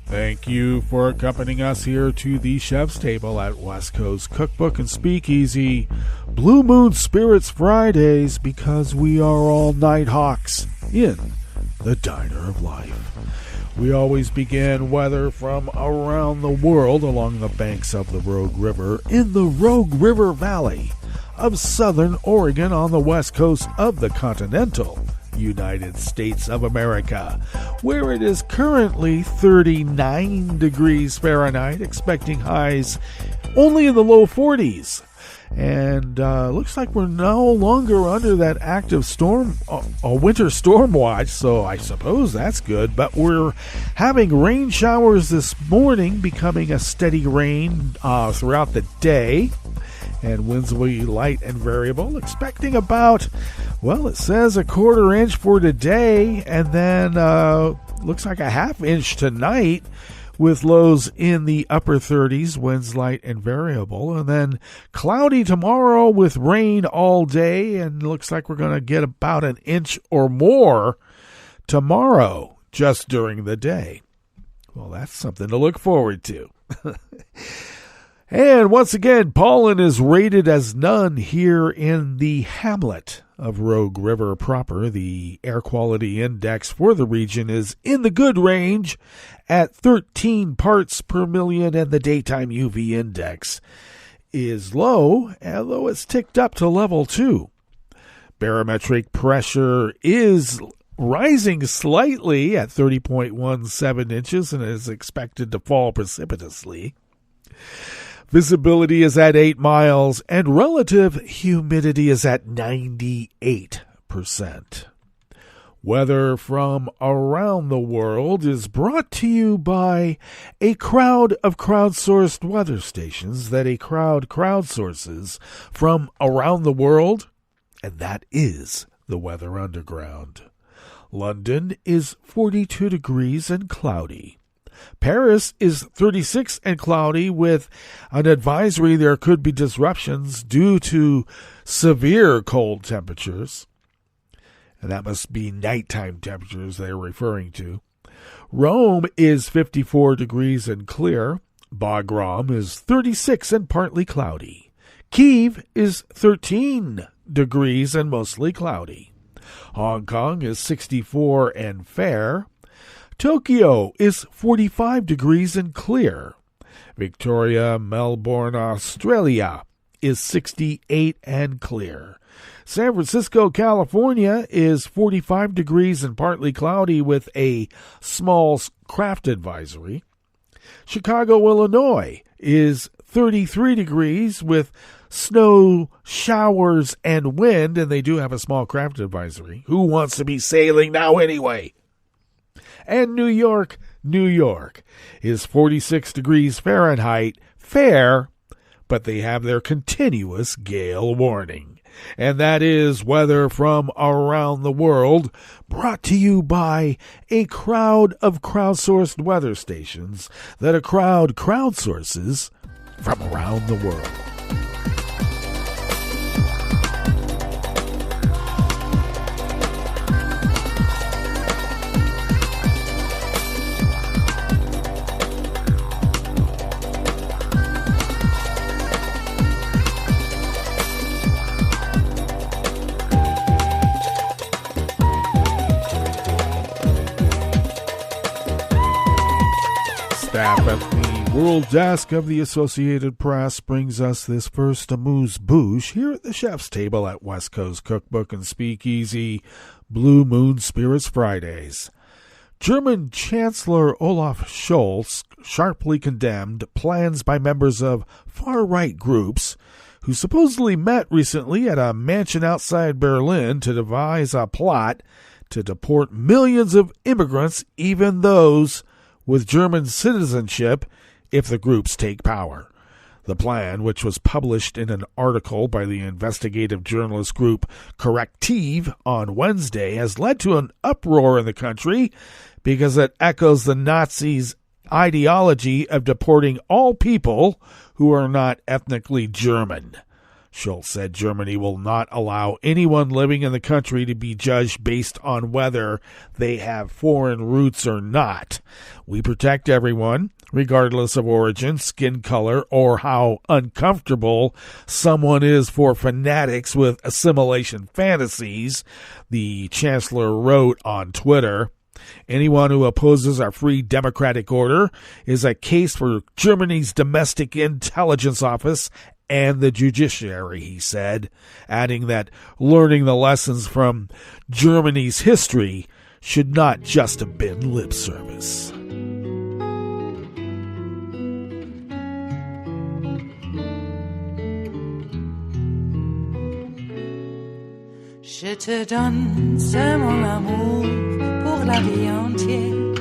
Thank you for accompanying us here to the Chef's Table at West Coast Cookbook and Speakeasy. Blue Moon Spirits Fridays, because we are all night hawks in the Diner of Life. We always begin weather from around the world along the banks of the Rogue River in the Rogue River Valley of southern Oregon on the west coast of the continental United States of America, where it is currently 39 degrees Fahrenheit, expecting highs only in the low 40s. And looks like we're no longer under that active storm, a winter storm watch, so I suppose that's good. But we're having rain showers this morning, becoming a steady rain throughout the day. And winds will be light and variable, expecting about, well, it says a quarter inch for today, and then looks like a half inch tonight, with lows in the upper 30s, winds light and variable, and then cloudy tomorrow with rain all day, and looks like we're going to get about an inch or more tomorrow just during the day. Well, that's something to look forward to. And once again, pollen is rated as none here in the hamlet of Rogue River proper. The air quality index for the region is in the good range at 13 parts per million, and the daytime UV index is low, although it's ticked up to level 2. Barometric pressure is rising slightly at 30.17 inches and is expected to fall precipitously. Visibility is at 8 miles, and relative humidity is at 98%. Weather from around the world is brought to you by a crowd of crowdsourced weather stations that a crowd crowdsources from around the world, and that is the Weather Underground. London is 42 degrees and cloudy. Paris is 36 and cloudy with an advisory there could be disruptions due to severe cold temperatures. And that must be nighttime temperatures they're referring to. Rome is 54 degrees and clear. Bagram is 36 and partly cloudy. Kyiv is 13 degrees and mostly cloudy. Hong Kong is 64 and fair. Tokyo is 45 degrees and clear. Victoria, Melbourne, Australia is 68 and clear. San Francisco, California is 45 degrees and partly cloudy with a small craft advisory. Chicago, Illinois is 33 degrees with snow, showers, and wind, and they do have a small craft advisory. Who wants to be sailing now anyway? And New York is 46 degrees Fahrenheit, fair, but they have their continuous gale warning. And that is weather from around the world, brought to you by a crowd of crowdsourced weather stations that a crowd crowdsources from around the world. staff at the World Desk of the Associated Press brings us this first amuse-bouche here at the chef's table at West Coast Cookbook and Speakeasy, Blue Moon Spirits Fridays. German Chancellor Olaf Scholz sharply condemned plans by members of far-right groups who supposedly met recently at a mansion outside Berlin to devise a plot to deport millions of immigrants, even those with German citizenship, if the groups take power. The plan, which was published in an article by the investigative journalist group Correctiv on Wednesday, has led to an uproar in the country because it echoes the Nazis' ideology of deporting all people who are not ethnically German. Scholz said Germany will not allow anyone living in the country to be judged based on whether they have foreign roots or not. We protect everyone, regardless of origin, skin color, or how uncomfortable someone is for fanatics with assimilation fantasies, the chancellor wrote on Twitter. Anyone who opposes our free democratic order is a case for Germany's domestic intelligence office and the judiciary, he said, adding that learning the lessons from Germany's history should not just have been lip service. Je te donne ce mon amour pour la vie entière,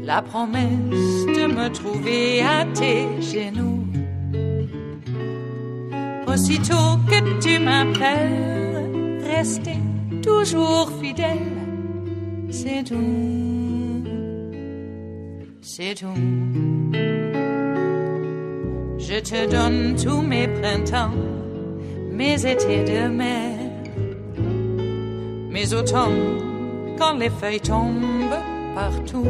la promesse de me trouver à tes genoux. Aussitôt que tu m'appelles, rester toujours fidèle, c'est tout, c'est tout. Je te donne tous mes printemps, mes étés de mer, mes automnes quand les feuilles tombent partout.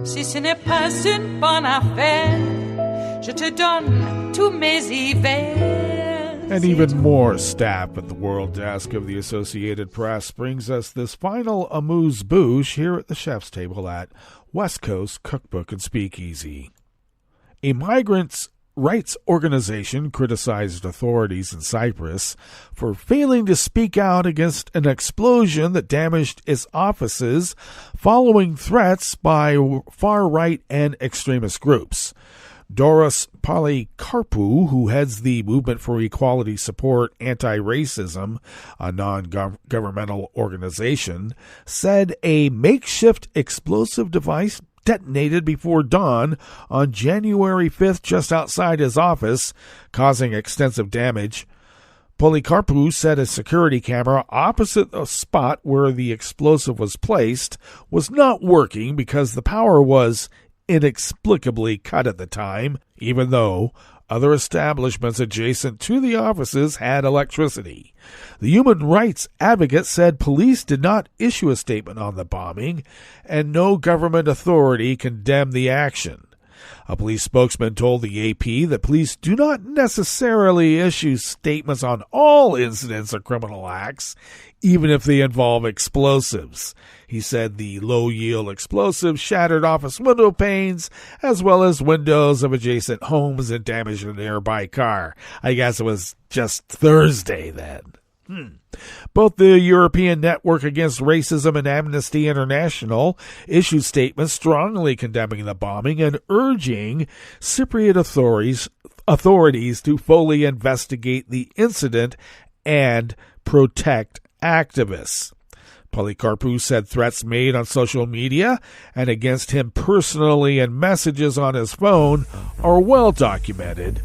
Si ce n'est pas une bonne affaire, je te donne tous mes hivers. And even more staff at the World Desk of the Associated Press brings us this final amuse-bouche here at the chef's table at West Coast Cookbook and Speakeasy. A migrants' rights organization criticized authorities in Cyprus for failing to speak out against an explosion that damaged its offices following threats by far-right and extremist groups. Doris Polycarpou, who heads the Movement for Equality Support Anti-Racism, a non-governmental organization, said a makeshift explosive device detonated before dawn on January 5th just outside his office, causing extensive damage. Polycarpou said a security camera opposite the spot where the explosive was placed was not working because the power was inexplicably cut at the time, even though other establishments adjacent to the offices had electricity. The human rights advocate said police did not issue a statement on the bombing, and no government authority condemned the action. A police spokesman told the AP that police do not necessarily issue statements on all incidents or criminal acts, even if they involve explosives. He said the low-yield explosive shattered office window panes as well as windows of adjacent homes and damaged a nearby car. I guess it was just Thursday then. Both the European Network Against Racism and Amnesty International issued statements strongly condemning the bombing and urging Cypriot authorities to fully investigate the incident and protect activists. Polycarpou said threats made on social media and against him personally and messages on his phone are well documented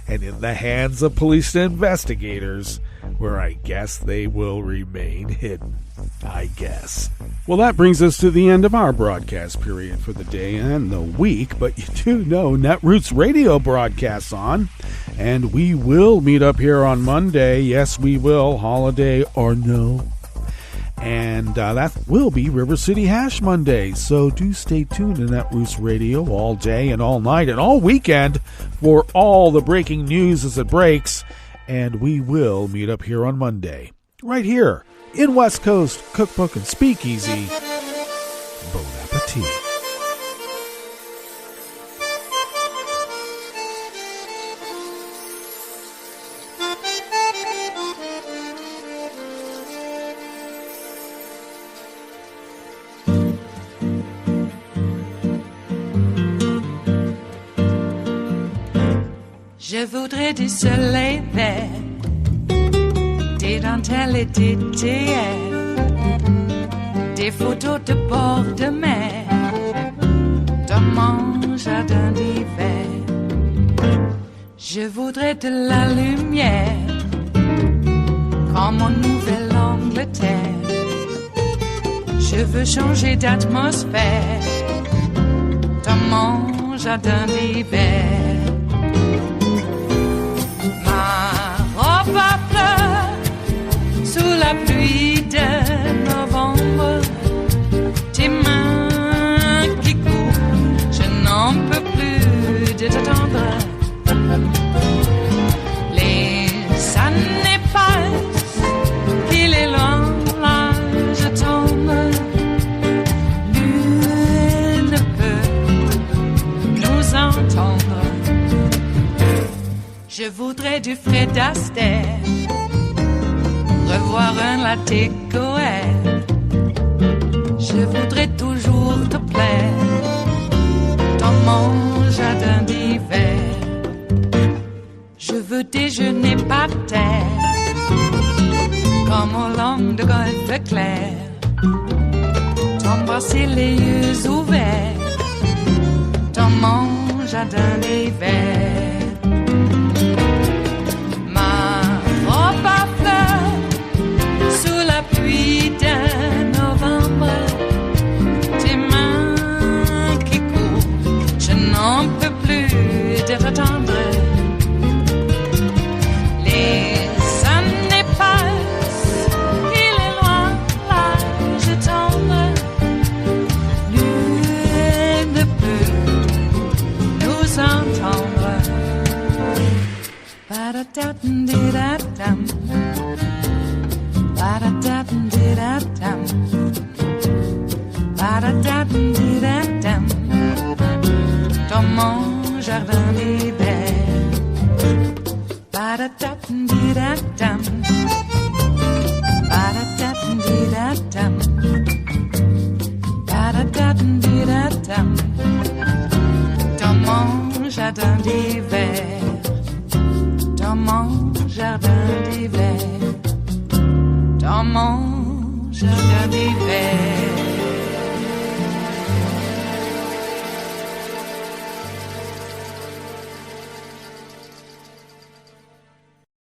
and in the hands of police investigators, where I guess they will remain hidden. I guess. Well, that brings us to the end of our broadcast period for the day and the week, but you do know Netroots Radio broadcasts on, and we will meet up here on Monday. Yes, we will, holiday or no. And that will be River City Hash Monday. So do stay tuned to Netroots Radio all day and all night and all weekend for all the breaking news as it breaks. And we will meet up here on Monday, right here in West Coast Cookbook and Speakeasy. Bon appetit. Appétit. Je voudrais du soleil vert, des dentelles et des théières, des photos de bord de mer, dans mon jardin d'hiver. Je voudrais de la lumière, comme en Nouvelle-Angleterre. Je veux changer d'atmosphère, dans mon jardin d'hiver. Ma fleur sous la pluie de novembre, tes mains qui courent, je n'en peux plus de t'attendre. Les années passent, il est loin, là je tombe. Nul ne peut nous entendre. Je voudrais du Fred Astaire, revoir un latte Goël. Je voudrais toujours te plaire dans mon jardin d'hiver. Je veux déjeuner par terre, comme au long de golfe clair, t'embrasser les yeux ouverts dans mon jardin d'hiver. De novembre, tes mains qui courent, je n'en peux plus de t'attendre. Les années passent, il est loin, là je tombe. Nul ne peut nous entendre. Ba-da-da-dum-di-da-dum. Ba-da-da-dum-di-da-dum. Ba-da-da-dum-di-da-dum. Dans mon jardin d'hiver. Ba-da-da-dum-di-da-dum. Ba-da-da-dum-di-da-dum. Ba-da-da-dum-di-da-dum. Dans mon jardin d'hiver. Dans mon jardin d'hiver. Dans mon jardin d'hiver.